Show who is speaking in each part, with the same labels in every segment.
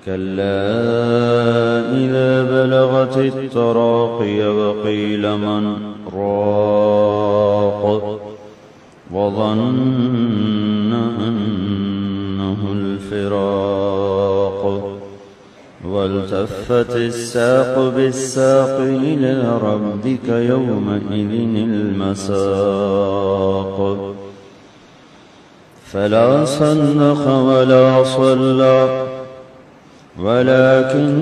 Speaker 1: كلا إذا بلغت التراقي وقيل من راق وظن أنه الفراق والتفت الساق بالساق إلى ربك يومئذ المساق فلا صدق ولا صلى ولكن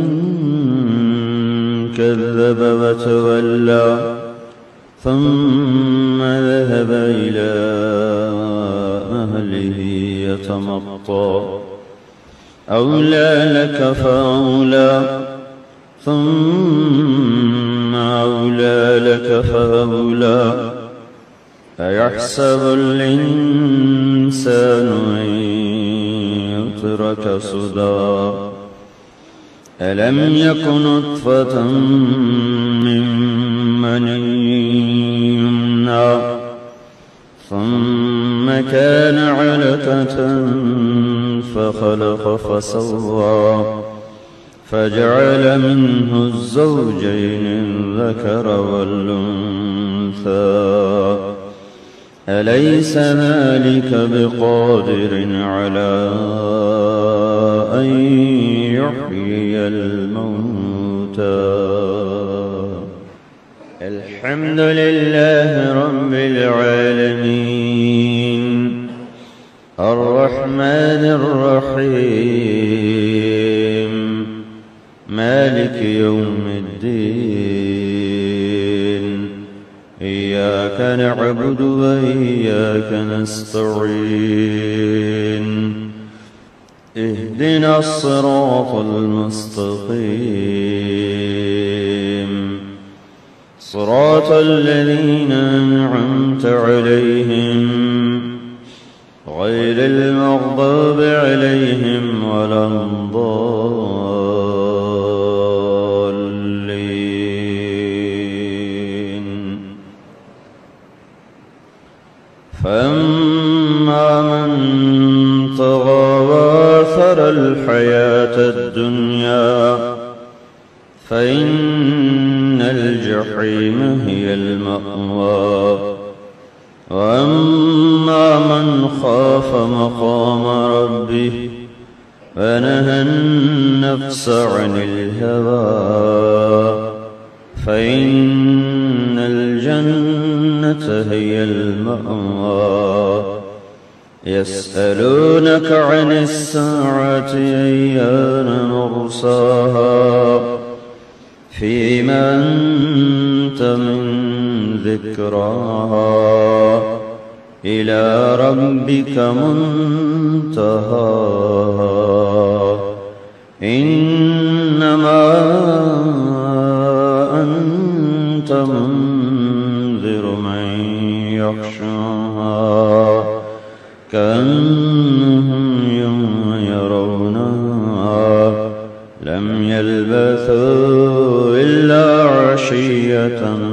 Speaker 1: كذب وتولى ثم ذهب إلى أهله يتمطى أولى لك فأولى ثم أولى لك فأولى أيحسب الإنسان أن يترك سدى ألم يك نطفة من مني يمنى ثم كان علقة فخلق فسوى فجعل منه الزوجين الذكر والأنثى أليس ذلك بقادر على أن يحيي الموتى الحمد لله رب العالمين الرحمن الرحيم مالك يوم الدين إياك نعبد وإياك نستعين اهدنا الصراط المستقيم صراط الذين أنعمت عليهم غير المغضوب عليهم ولا الضالين فأما من طغى وآثر الحياة الدنيا فإن الجحيم هي المأوى وأما من خاف مقام ربه ونهى النفس عن الهوى فإن الجنة هي المأوى يسألونك عن الساعة أيان مرساها فيما أنت من ذكراها إلى ربك منتهاها إنما أنت منذر من يخشاها كأنهم يوم يرونها لم يلبثوا إلا عشية